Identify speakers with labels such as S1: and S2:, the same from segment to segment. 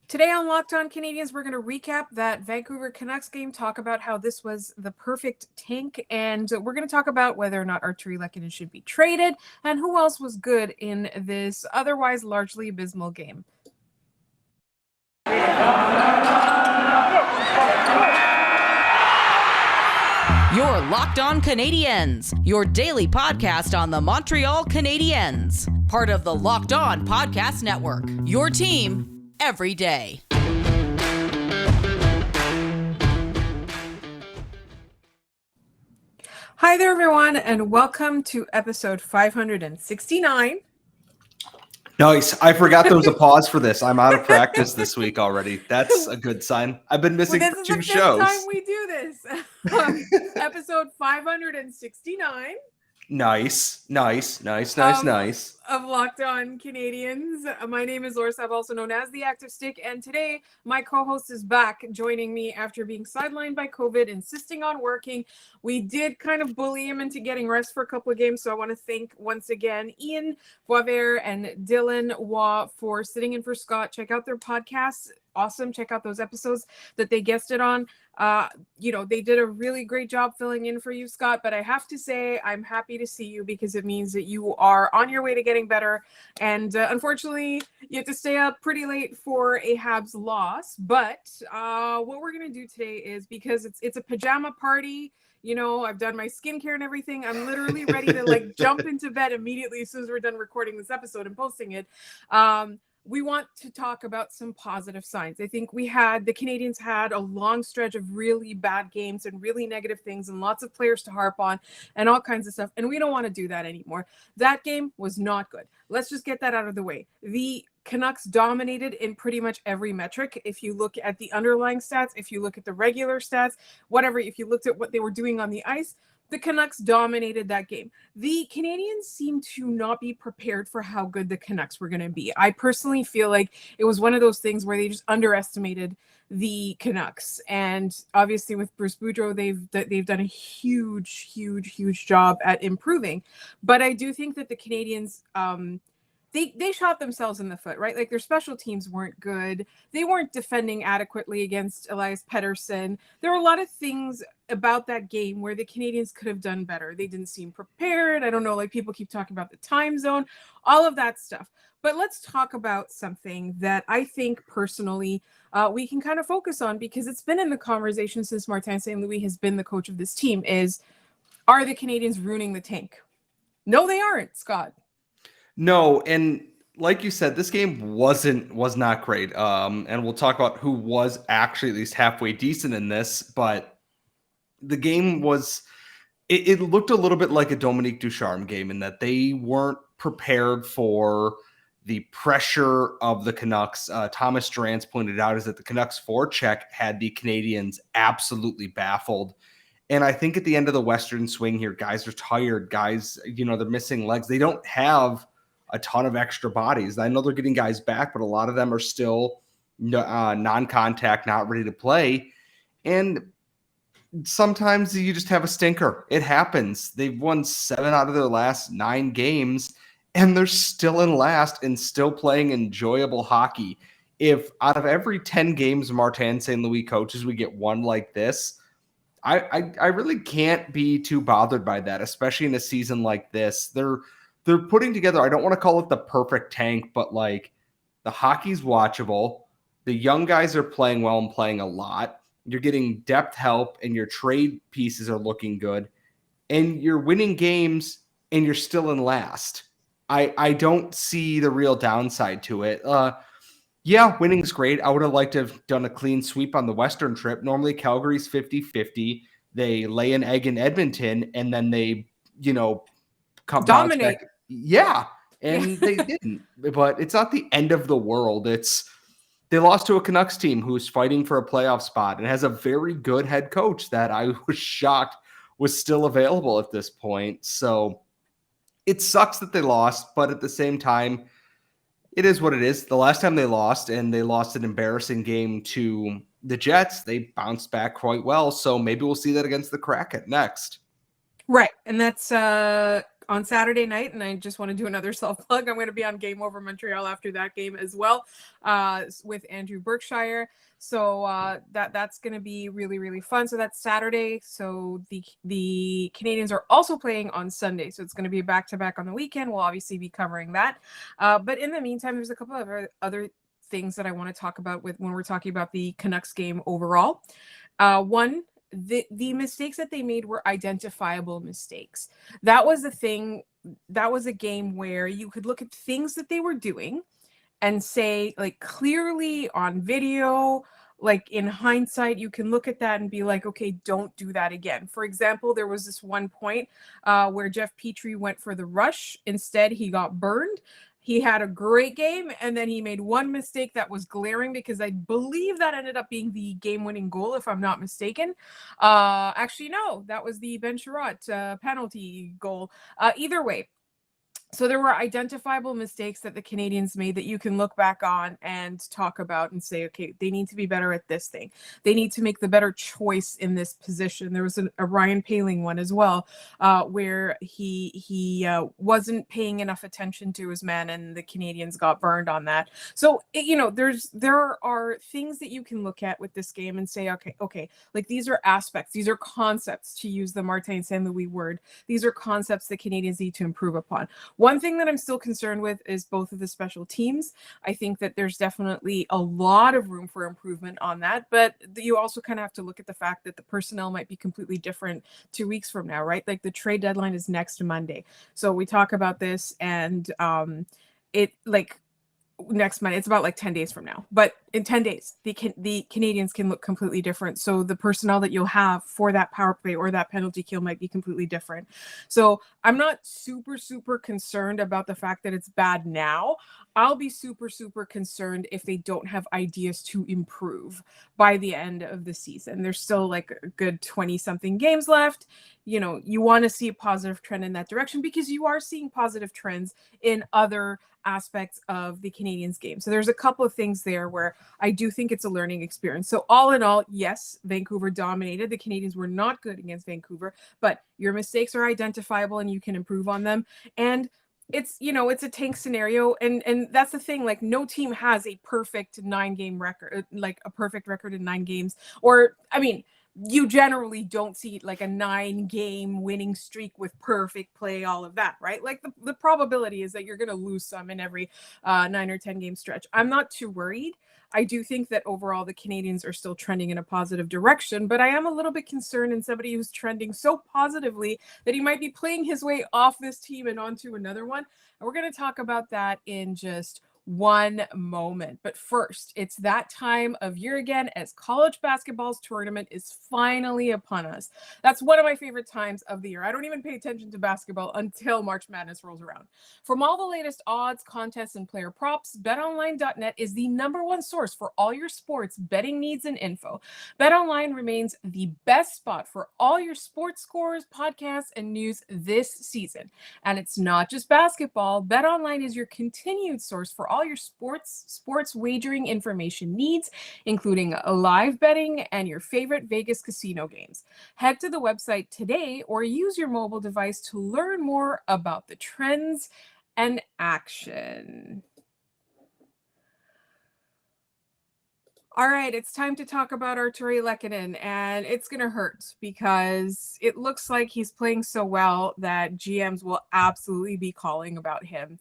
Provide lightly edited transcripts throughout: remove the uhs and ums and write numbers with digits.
S1: Today on Locked On Canadiens, we're going to recap that Vancouver Canucks game, talk about how this was the perfect tank, and we're going to talk about whether or not Artturi Lehkonen should be traded and who else was good in this otherwise largely abysmal game.
S2: You're Locked On Canadiens, your daily podcast on the Montreal Canadiens. Part of the Locked On Podcast Network, your team every day.
S1: Hi there, everyone, and welcome to episode 569.
S3: Nice. I forgot there was a pause for this. I'm out of practice this week already. That's a good sign. I've been missing
S1: Well,
S3: for
S1: this
S3: two
S1: is the
S3: shows.
S1: fifth time we do this. Episode 569.
S3: Nice.
S1: Of Locked On Canadiens. My name is Laura Sab, also known as the Active Stick, and today my co-host is back joining me after being sidelined by COVID, insisting on working. We did kind of bully him into getting rest for a couple of games, so I want to thank once again Ian Boisvert and Dylan Waugh for sitting in for Scott. Check out their podcasts. Awesome. Check out those episodes that they guested on. They did a really great job filling in for you, Scott, but I have to say I'm happy to see you because it means that you are on your way to getting better. And unfortunately, you have to stay up pretty late for a Habs loss. But what we're going to do today is, because it's a pajama party, I've done my skincare and everything. I'm literally ready to jump into bed immediately as soon as we're done recording this episode and posting it. We want to talk about some positive signs. I think the Canadiens had a long stretch of really bad games and really negative things and lots of players to harp on and all kinds of stuff. And we don't want to do that anymore. That game was not good. Let's just get that out of the way. The Canucks dominated in pretty much every metric. If you look at the underlying stats, if you look at the regular stats, whatever, if you looked at what they were doing on the ice, the Canucks dominated that game. The Canadiens seem to not be prepared for how good the Canucks were going to be. I personally feel like it was one of those things where they just underestimated the Canucks. And obviously with Bruce Boudreau, they've done a huge job at improving. But I do think that the Canadiens, they shot themselves in the foot, right? Like, their special teams weren't good. They weren't defending adequately against Elias Pettersson. There were a lot of things about that game where the Canadiens could have done better. They didn't seem prepared. I don't know, people keep talking about the time zone, all of that stuff. But let's talk about something that I think personally we can kind of focus on, because it's been in the conversation since Martin St. Louis has been the coach of this team, are the Canadiens ruining the tank? No, they aren't, Scott.
S3: No, and like you said, this game was not great. And we'll talk about who was actually at least halfway decent in this, but the game was it looked a little bit like a Dominique Ducharme game in that they weren't prepared for the pressure of the Canucks. Thomas Durant's pointed out is that the Canucks forecheck had the Canadiens absolutely baffled. And I think at the end of the Western swing here, guys are tired. Guys, they're missing legs. They don't have a ton of extra bodies. I know they're getting guys back, but a lot of them are still non-contact, not ready to play. And sometimes you just have a stinker. It happens. They've won 7 out of their last 9 games, and they're still in last and still playing enjoyable hockey. If out of every 10 games Martin St. Louis coaches, we get one like this, I really can't be too bothered by that, especially in a season like this. They're putting together, I don't want to call it the perfect tank, but the hockey's watchable. The young guys are playing well and playing a lot. You're getting depth help, and your trade pieces are looking good. And you're winning games, and you're still in last. I don't see the real downside to it. Yeah, winning's great. I would have liked to have done a clean sweep on the Western trip. Normally, Calgary's 50-50. They lay an egg in Edmonton, and then they, come
S1: dominate.
S3: Yeah, and they didn't. But it's not the end of the world. They lost to a Canucks team who's fighting for a playoff spot and has a very good head coach that I was shocked was still available at this point. So it sucks that they lost, but at the same time, it is what it is. The last time they lost, and they lost an embarrassing game to the Jets, they bounced back quite well. So maybe we'll see that against the Kraken next.
S1: Right. And that's on Saturday night, and I just want to do another self-plug. I'm going to be on Game Over Montreal after that game as well, with Andrew Berkshire. So that's going to be really, really fun. So that's Saturday. So the Canadiens are also playing on Sunday. So it's going to be a back-to-back on the weekend. We'll obviously be covering that. But in the meantime, there's a couple of other things that I want to talk about when we're talking about the Canucks game overall. One, the mistakes that they made were identifiable mistakes. That was the thing. That was a game where you could look at things that they were doing and say, like, clearly on video, like in hindsight, you can look at that and be like, okay, don't do that again. For example, there was this one point where Jeff Petrie went for the rush. Instead, he got burned. He had a great game, and then he made one mistake that was glaring, because I believe that ended up being the game-winning goal, if I'm not mistaken. Actually, no, that was the Ben Sherratt penalty goal. Either way, so there were identifiable mistakes that the Canadiens made that you can look back on and talk about and say, okay, they need to be better at this thing. They need to make the better choice in this position. There was a Ryan Poehling one as well, where he wasn't paying enough attention to his man, and the Canadiens got burned on that. So, there are things that you can look at with this game and say, okay, like these are aspects, these are concepts, to use the Martin St. Louis word. These are concepts that Canadiens need to improve upon. One thing that I'm still concerned with is both of the special teams. I think that there's definitely a lot of room for improvement on that, but you also kind of have to look at the fact that the personnel might be completely different 2 weeks from now, right? Like the trade deadline is next Monday. So we talk about this, and next Monday, it's about like 10 days from now, but in 10 days the Canadiens can look completely different. So the personnel that you'll have for that power play or that penalty kill might be completely different. So I'm not super concerned about the fact that it's bad now. I'll be super concerned if they don't have ideas to improve by the end of the season. There's still like a good 20 something games left. You want to see a positive trend in that direction, because you are seeing positive trends in other aspects of the Canadiens game. So there's a couple of things there where I do think it's a learning experience. So all in all, yes, Vancouver dominated. The Canadiens were not good against Vancouver, but your mistakes are identifiable and you can improve on them. And it's a tank scenario, and that's the thing. Like, no team has a perfect 9-game record, like a perfect record in 9 games. Or, I mean, you generally don't see like a 9-game winning streak with perfect play, all of that, right? Like the probability is that you're going to lose some in every 9 or 10 game stretch. I'm not too worried. I do think that overall the Canadiens are still trending in a positive direction, but I am a little bit concerned in somebody who's trending so positively that he might be playing his way off this team and onto another one. And we're going to talk about that in just one moment. But first, it's that time of year again, as college basketball's tournament is finally upon us. That's one of my favorite times of the year. I don't even pay attention to basketball until March Madness rolls around. From all the latest odds, contests, and player props, BetOnline.net is the #1 source for all your sports betting needs and info. BetOnline remains the best spot for all your sports scores, podcasts, and news this season. And it's not just basketball. BetOnline is your continued source for all your sports wagering information needs, including live betting and your favorite Vegas casino games. Head to the website today or use your mobile device to learn more about the trends and action. All right, it's time to talk about Artturi Lehkonen, and it's going to hurt because it looks like he's playing so well that GMs will absolutely be calling about him.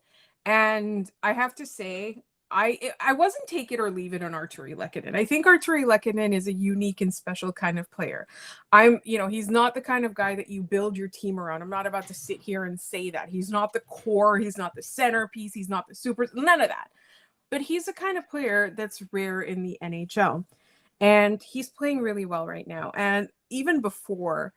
S1: And I have to say, I wasn't take it or leave it on Artturi Lehkonen. I think Artturi Lehkonen is a unique and special kind of player. He's not the kind of guy that you build your team around. I'm not about to sit here and say that. He's not the core. He's not the centerpiece. He's not the super, none of that. But he's the kind of player that's rare in the NHL. And he's playing really well right now. And even before,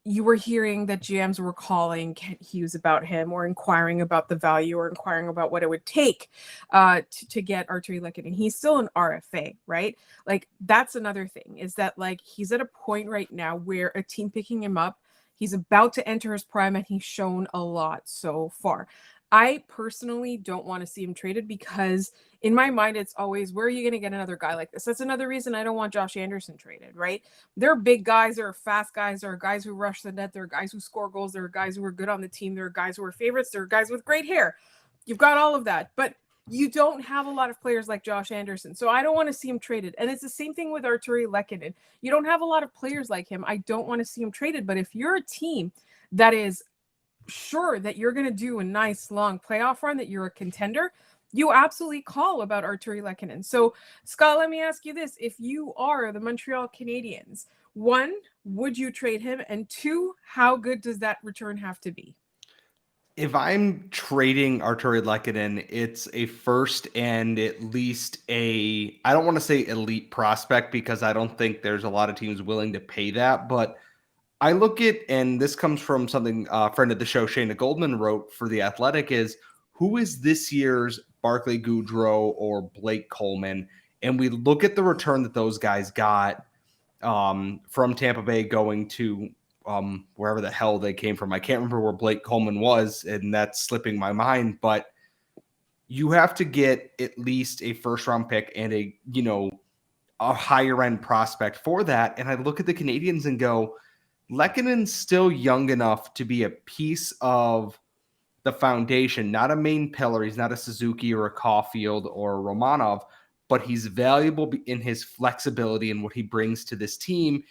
S1: you were hearing that GMs were calling Kent Hughes about him, or inquiring about the value, or inquiring about what it would take to get Artturi Lehkonen. He's still an RFA, right? Like, that's another thing, is that like he's at a point right now where a team picking him up, he's about to enter his prime, and he's shown a lot so far. I personally don't want to see him traded because in my mind, it's always, where are you going to get another guy like this? That's another reason I don't want Josh Anderson traded, right? They're big guys. There are fast guys. There are guys who rush the net. There are guys who score goals. There are guys who are good on the team. There are guys who are favorites. There are guys with great hair. You've got all of that. But you don't have a lot of players like Josh Anderson. So I don't want to see him traded. And it's the same thing with Artturi Lehkonen. You don't have a lot of players like him. I don't want to see him traded. But if you're a team that is sure that you're going to do a nice long playoff run, that you're a contender, you absolutely call about Artturi Lehkonen. So, Scott, let me ask you this. If you are the Montreal Canadiens, 1, would you trade him? And 2, how good does that return have to be?
S3: If I'm trading Artturi Lehkonen, it's a first and at least I don't want to say elite prospect because I don't think there's a lot of teams willing to pay that, but I look at, and this comes from something a friend of the show, Shayna Goldman, wrote for The Athletic, is who is this year's Barclay Goodrow or Blake Coleman? And we look at the return that those guys got from Tampa Bay going to wherever the hell they came from. I can't remember where Blake Coleman was, and that's slipping my mind, but you have to get at least a first round pick and a higher end prospect for that. And I look at the Canadiens and go, Lehkonen's still young enough to be a piece of the foundation, not a main pillar. He's not a Suzuki or a Caulfield or a Romanov, but he's valuable in his flexibility and what he brings to this team.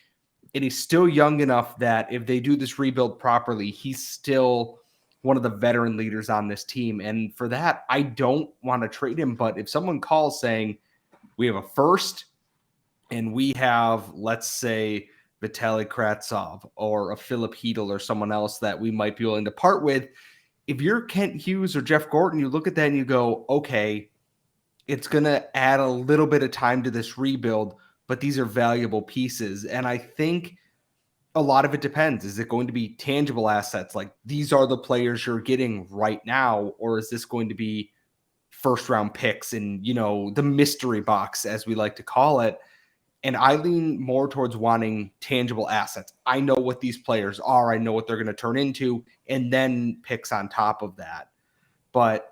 S3: And he's still young enough that if they do this rebuild properly, he's still one of the veteran leaders on this team. And for that, I don't want to trade him. But if someone calls saying we have a first and we have, let's say, Vitaly Kravtsov or a Philip Hedl or someone else that we might be willing to part with, if you're Kent Hughes or Jeff Gorton, you look at that and you go, okay, it's going to add a little bit of time to this rebuild, but these are valuable pieces. And I think a lot of it depends. Is it going to be tangible assets? Like these are the players you're getting right now, or is this going to be first round picks and, the mystery box, as we like to call it? And I lean more towards wanting tangible assets. I know what these players are. I know what they're going to turn into, and then picks on top of that. But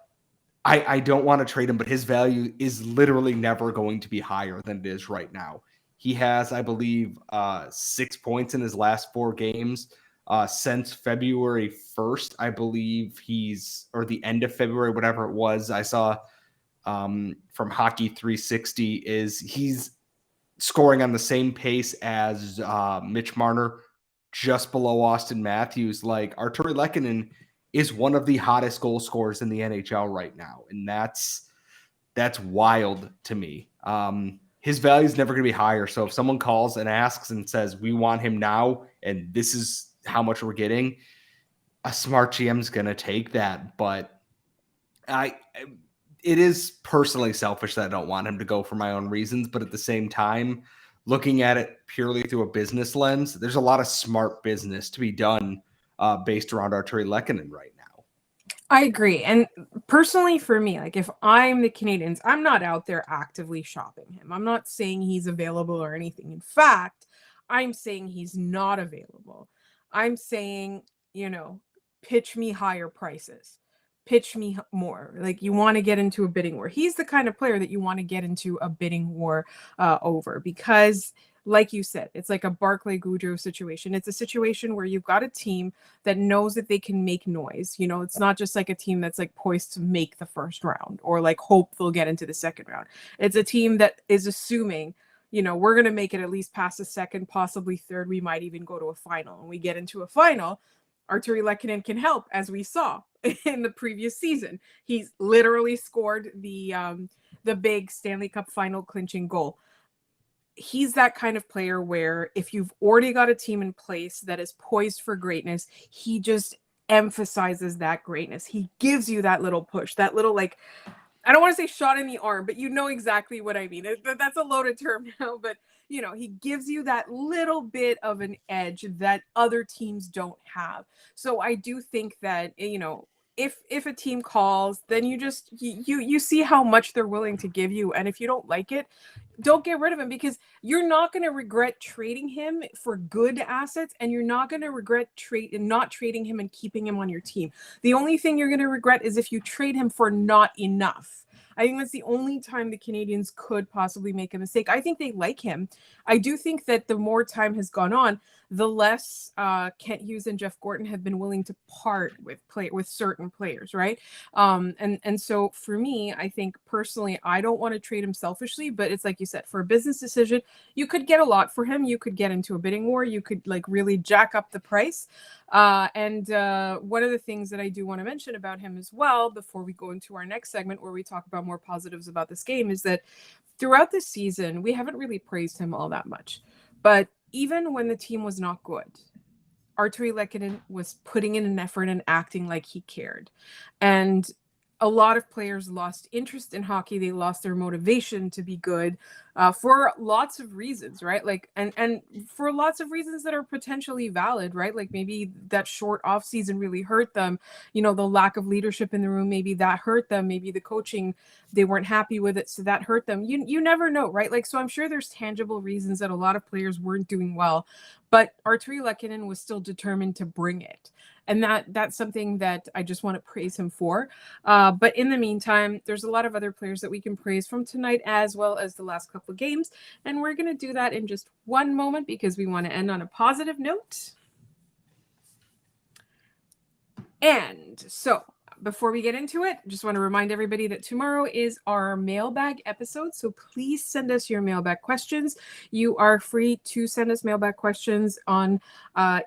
S3: I don't want to trade him, but his value is literally never going to be higher than it is right now. He has, I believe, 6 points in his last 4 games since February 1st. I believe or the end of February, whatever it was. I saw from Hockey 360 is he's scoring on the same pace as Mitch Marner, just below Austin Matthews. Like Artturi Lehkonen is one of the hottest goal scorers in the NHL right now. And that's wild to me. His value is never going to be higher. So if someone calls and asks and says, we want him now, and this is how much we're getting, a smart GM is going to take that. But it is personally selfish that I don't want him to go for my own reasons. But at the same time, looking at it purely through a business lens, there's a lot of smart business to be done based around Artturi Lehkonen right now.
S1: I agree. And personally for me, like if I'm the Canadiens, I'm not out there actively shopping him. I'm not saying he's available or anything. In fact, I'm saying he's not available. I'm saying, pitch me higher prices. Pitch me more. Like you want to get into a bidding war. He's the kind of player that you want to get into a bidding war over because, like you said, it's like a Barclay Goodrow situation. It's a situation where you've got a team that knows that they can make noise. It's not just like a team that's like poised to make the first round or like hope they'll get into the second round. It's a team that is assuming, we're going to make it at least past the second, possibly third. We might even go to a final. And we get into a final, Artturi Lehkonen can help, as we saw in the previous season. He's literally scored the big Stanley Cup final clinching goal. He's that kind of player where if you've already got a team in place that is poised for greatness, he just emphasizes that greatness. He gives you that little push, that little, like, I don't want to say shot in the arm, but you know exactly what I mean. That's a loaded term now, but he gives you that little bit of an edge that other teams don't have. So I do think that, if a team calls, then you see how much they're willing to give you, and if you don't like it, don't get rid of him, because you're not going to regret trading him for good assets, and you're not going to regret not trading him and keeping him on your team. The only thing you're going to regret is if you trade him for not enough. I think that's the only time the Canadiens could possibly make a mistake. I think they like him. I do think that the more time has gone on, the less Kent Hughes and Jeff Gorton have been willing to part with certain players, right? And so for me, I think personally, I don't want to trade him selfishly, but it's like you said, for a business decision, you could get a lot for him. You could get into a bidding war. You could like really jack up the price. And one of the things that I do want to mention about him as well, before we go into our next segment where we talk about more positives about this game, is that throughout the season, we haven't really praised him all that much. But even when the team was not good, Artturi Lehkonen was putting in an effort and acting like he cared. And a lot of players lost interest in hockey. They lost their motivation to be good for lots of reasons, right? Like, and for lots of reasons that are potentially valid, right? Like maybe that short off season really hurt them. You know, the lack of leadership in the room, maybe that hurt them. Maybe the coaching, they weren't happy with it, so that hurt them. You never know, right? Like, so I'm sure there's tangible reasons that a lot of players weren't doing well, but Artturi Lehkonen was still determined to bring it. And that's something that I just want to praise him for. But in the meantime, there's a lot of other players that we can praise from tonight, as well as the last couple of games. And we're going to do that in just one moment, because we want to end on a positive note. And so before we get into it, just want to remind everybody that tomorrow is our mailbag episode. So please send us your mailbag questions. You are free to send us mailbag questions on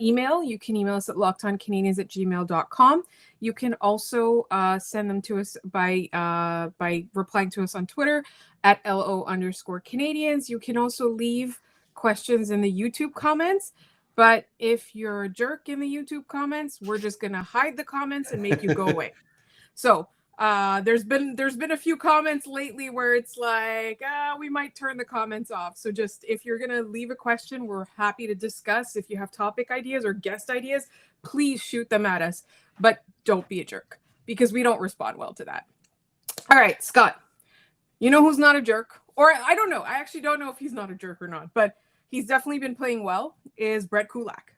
S1: email. You can email us at lockedoncanadiens@gmail.com. You can also send them to us by replying to us on Twitter at @LO_Canadiens. You can also leave questions in the YouTube comments. But if you're a jerk in the YouTube comments, we're just going to hide the comments and make you go away. So there's been a few comments lately where it's like, we might turn the comments off. So just, if you're going to leave a question, we're happy to discuss. If you have topic ideas or guest ideas, please shoot them at us. But don't be a jerk, because we don't respond well to that. All right, Scott, you know who's not a jerk? Or I don't know. I actually don't know if he's not a jerk or not, but he's definitely been playing well, is Brett Kulak.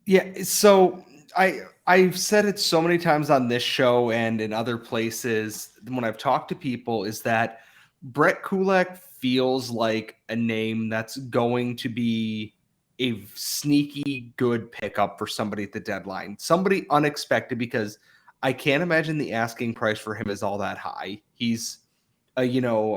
S3: Yeah, so I've said it so many times on this show and in other places when I've talked to people, is that Brett Kulak feels like a name that's going to be a sneaky good pickup for somebody at the deadline. Somebody unexpected, because I can't imagine the asking price for him is all that high. He's a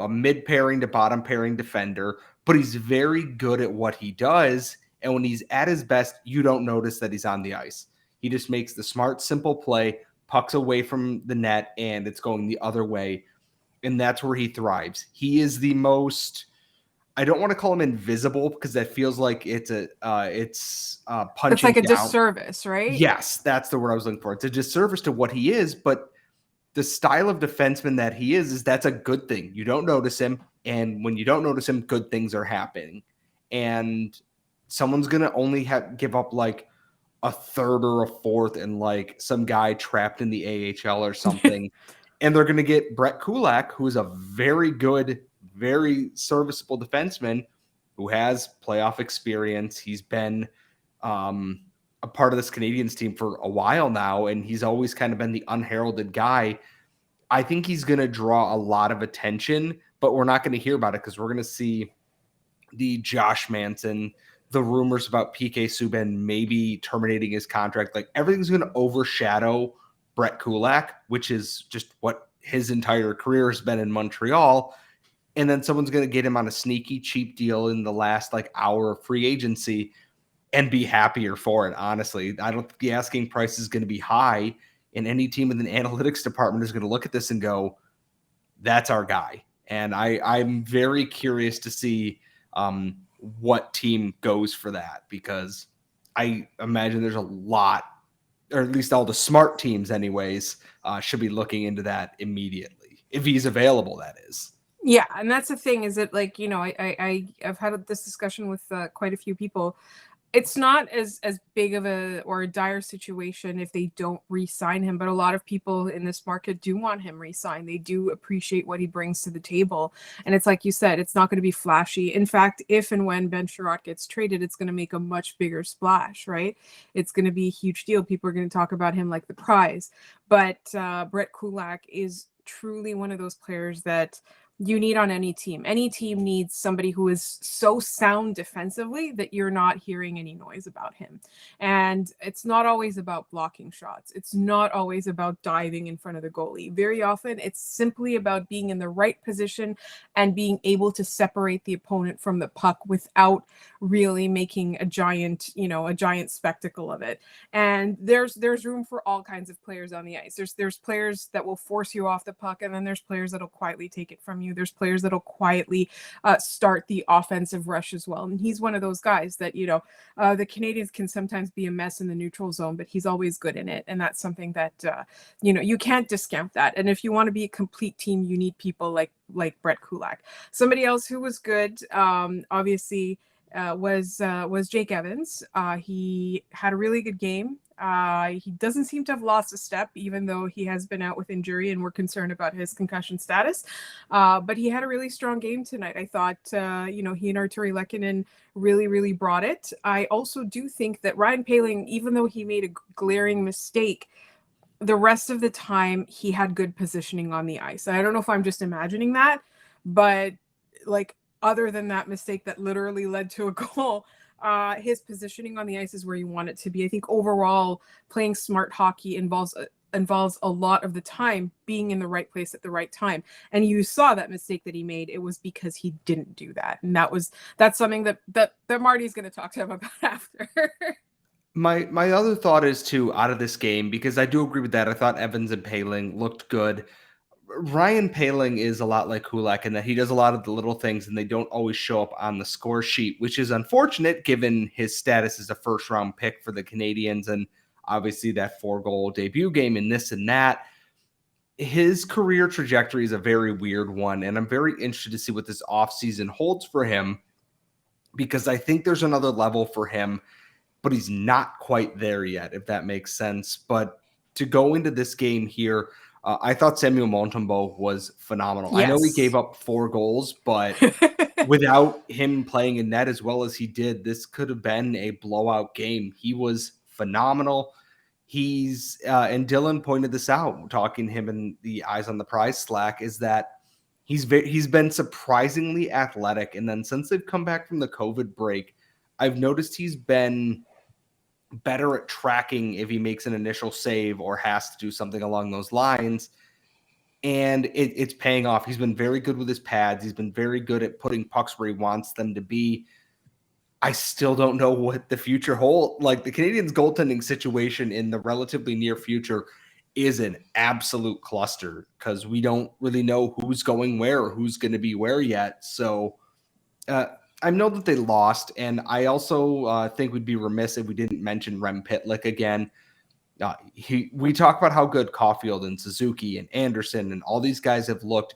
S3: mid pairing to bottom pairing defender, but he's very good at what he does. And when he's at his best, you don't notice that he's on the ice. He just makes the smart, simple play, pucks away from the net, and it's going the other way. And that's where he thrives. He is the most, I don't want to call him invisible, because that feels like it's punching
S1: It's like a
S3: down.
S1: Disservice, right?
S3: Yes, that's the word I was looking for. It's a disservice to what he is, but the style of defenseman that he is that's a good thing. You don't notice him, and when you don't notice him, good things are happening. And someone's going to only give up like a third or a fourth and like some guy trapped in the AHL or something. And they're going to get Brett Kulak, who is a very good, very serviceable defenseman who has playoff experience. He's been a part of this Canadiens team for a while now, and he's always kind of been the unheralded guy. I think he's going to draw a lot of attention, but we're not going to hear about it, because we're going to see the Josh Manson, the rumors about PK Subban maybe terminating his contract. Like, everything's going to overshadow Brett Kulak, which is just what his entire career has been in Montreal. And then someone's going to get him on a sneaky cheap deal in the last like hour of free agency and be happier for it. Honestly, I don't think the asking price is going to be high, and any team with an analytics department is going to look at this and go, that's our guy. And I'm very curious to see what team goes for that, because I imagine there's a lot, or at least all the smart teams anyways, should be looking into that immediately, if he's available, that is.
S1: Yeah, and that's the thing, is that, like, I've had this discussion with quite a few people. it's not as big of a or a dire situation if they don't re-sign him, but a lot of people in this market do want him re-signed. They do appreciate what he brings to the table, and it's like you said, it's not going to be flashy. In fact, if and when Ben Sherratt gets traded, it's going to make a much bigger splash, right? It's going to be a huge deal. People are going to talk about him like the prize. But Brett Kulak is truly one of those players that you need on any team. Any team needs somebody who is so sound defensively that you're not hearing any noise about him. And it's not always about blocking shots. It's not always about diving in front of the goalie. Very often it's simply about being in the right position and being able to separate the opponent from the puck without really making a giant spectacle of it. And there's room for all kinds of players on the ice. There's players that will force you off the puck, and then there's players that'll quietly take it from you. There's players that'll quietly start the offensive rush as well. And he's one of those guys that, the Canadiens can sometimes be a mess in the neutral zone, but he's always good in it. And that's something that, you can't discount that. And if you want to be a complete team, you need people like Brett Kulak. Somebody else who was good, obviously, was Jake Evans. He had a really good game. He doesn't seem to have lost a step, even though he has been out with injury and we're concerned about his concussion status. But he had a really strong game tonight. I thought, he and Artturi Lehkonen really, really brought it. I also do think that Ryan Poehling, even though he made a glaring mistake, the rest of the time he had good positioning on the ice. I don't know if I'm just imagining that, but other than that mistake that literally led to a goal, his positioning on the ice is where you want it to be. I think overall playing smart hockey involves a lot of the time being in the right place at the right time. And you saw that mistake that he made. It was because he didn't do that. And that's something that Marty's going to talk to him about after.
S3: My other thought is too, out of this game, because I do agree with that. I thought Evans and Poehling looked good. Ryan Poehling is a lot like Kulak in that he does a lot of the little things and they don't always show up on the score sheet, which is unfortunate given his status as a first-round pick for the Canadiens and obviously that 4-goal debut game and this and that. His career trajectory is a very weird one, and I'm very interested to see what this offseason holds for him because I think there's another level for him, but he's not quite there yet, if that makes sense. But to go into this game here, I thought Samuel Montembeault was phenomenal. Yes. I know he gave up 4 goals, but without him playing in net as well as he did, this could have been a blowout game. He was phenomenal. He's and Dylan pointed this out, talking to him in the Eyes on the Prize Slack, is that he's been surprisingly athletic. And then since they've come back from the COVID break, I've noticed he's been better at tracking if he makes an initial save or has to do something along those lines. And it's paying off. He's been very good with his pads. He's been very good at putting pucks where he wants them to be. I still don't know what the future holds. Like, the Canadiens' goaltending situation in the relatively near future is an absolute cluster because we don't really know who's going where or who's going to be where yet. So, I know that they lost, and I also think we'd be remiss if we didn't mention Rem Pitlick again. We talk about how good Caulfield and Suzuki and Anderson and all these guys have looked.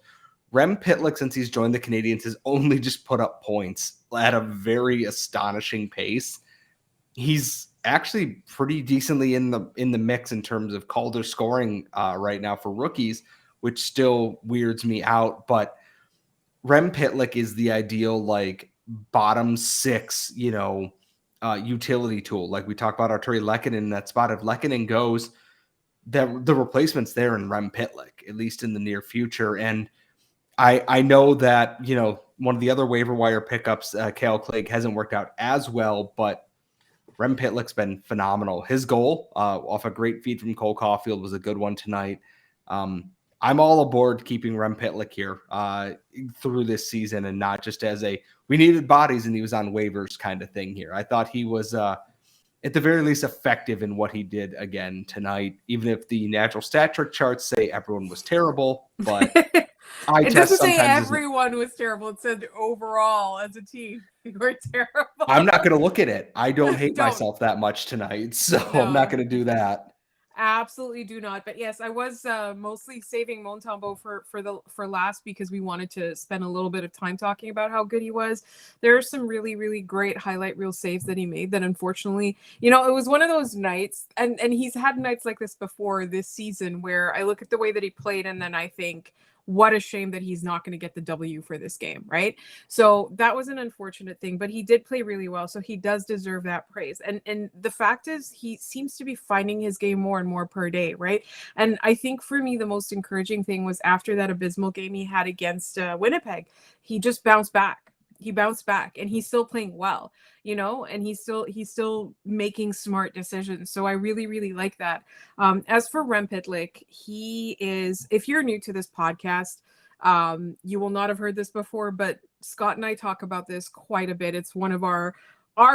S3: Rem Pitlick, since he's joined the Canadiens, has only just put up points at a very astonishing pace. He's actually pretty decently in the mix in terms of Calder scoring right now for rookies, which still weirds me out. But Rem Pitlick is the ideal bottom 6, utility tool. Like we talk about Artturi Lehkonen in that spot. If Lehkonen goes, the replacement's there in Rem Pitlick, at least in the near future. And I know that, one of the other waiver wire pickups, Kale Clegg, hasn't worked out as well, but Rem Pitlick's been phenomenal. His goal off a great feed from Cole Caulfield was a good one tonight. I'm all aboard keeping Rem Pitlick here through this season and not just as we needed bodies and he was on waivers kind of thing here. I thought he was at the very least effective in what he did again tonight, even if the natural stat trick charts say everyone was terrible. But
S1: it doesn't say everyone was terrible. It said overall as a team, we were terrible.
S3: I'm not going to look at it. I don't hate myself that much tonight, so no. I'm not going to do that.
S1: Absolutely do not. But yes, I was mostly saving Montembeault for last because we wanted to spend a little bit of time talking about how good he was. There are some really, really great highlight reel saves that he made that unfortunately, it was one of those nights, and he's had nights like this before this season where I look at the way that he played and then I think, what a shame that he's not going to get the W for this game, right? So that was an unfortunate thing, but he did play really well, so he does deserve that praise. And the fact is, he seems to be finding his game more and more per day, right? And I think for me, the most encouraging thing was after that abysmal game he had against Winnipeg, he just bounced back. He bounced back, and he's still playing well, and he's still making smart decisions. So I really, really like that. As for Rempitlik, he is, if you're new to this podcast, you will not have heard this before, but Scott and I talk about this quite a bit. It's one of our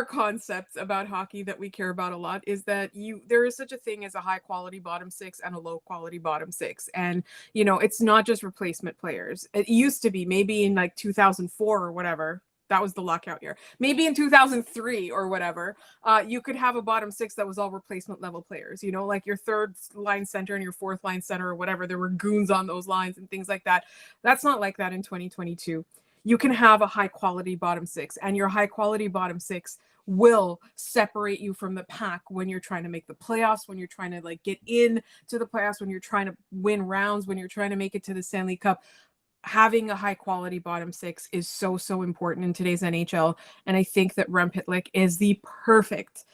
S1: concepts about hockey that we care about a lot, is that there is such a thing as a high quality bottom six and a low quality bottom six. And, it's not just replacement players. It used to be, maybe in like 2004 or whatever. That was the lockout year. Maybe in 2003 or whatever, you could have a bottom six that was all replacement level players, like your third line center and your fourth line center or whatever. There were goons on those lines and things like that. That's not like that in 2022. You can have a high quality bottom six, and your high quality bottom six will separate you from the pack when you're trying to make the playoffs, when you're trying to like get in to the playoffs, when you're trying to win rounds, when you're trying to make it to the Stanley Cup. Having a high quality bottom six is so, so important in today's NHL. And I think that Rempitlik is the perfect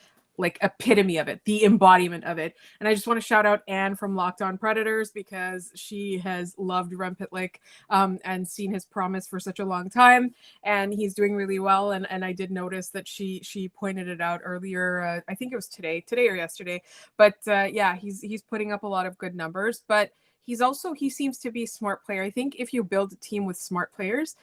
S1: epitome of it, the embodiment of it. And I just want to shout out Anne from Locked On Predators, because she has loved Rempitlik and seen his promise for such a long time, and he's doing really well. And I did notice that she pointed it out earlier. I think it was today or yesterday, but yeah, he's putting up a lot of good numbers, but he seems to be a smart player. I think if you build a team with smart players,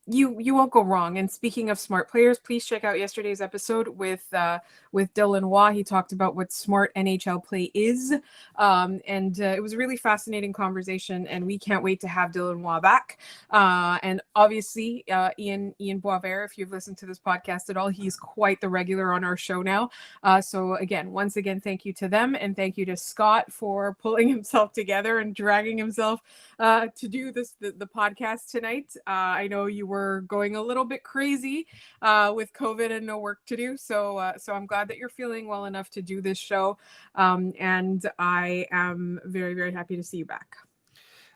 S1: you won't go wrong. And speaking of smart players, please check out yesterday's episode with Dylan Waugh. He talked about what smart NHL play is, and it was a really fascinating conversation. And we can't wait to have Dylan Waugh back. And obviously, Ian Boisvert, if you've listened to this podcast at all, he's quite the regular on our show now. So once again, thank you to them, and thank you to Scott for pulling himself together and dragging himself to do the podcast tonight. I know you were going a little bit crazy with COVID and no work to do. So I'm glad that you're feeling well enough to do this show. And I am very, very happy to see you back.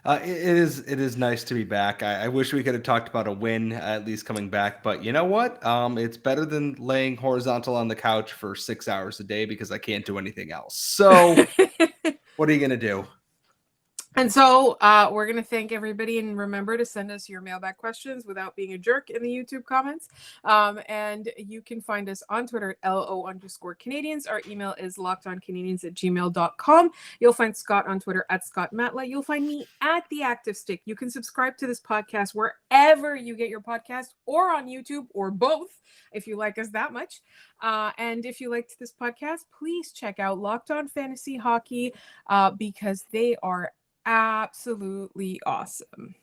S3: It is nice to be back. I wish we could have talked about a win at least coming back, but you know what? It's better than laying horizontal on the couch for 6 hours a day because I can't do anything else. So what are you going to do?
S1: And so we're going to thank everybody, and remember to send us your mailbag questions without being a jerk in the YouTube comments. And you can find us on Twitter at LO_Canadiens. Our email is lockedoncanadiens@gmail.com. You'll find Scott on Twitter at Scott Matla. You'll find me at The Active Stick. You can subscribe to this podcast wherever you get your podcast, or on YouTube, or both, if you like us that much. And if you liked this podcast, please check out Locked On Fantasy Hockey because they are absolutely awesome.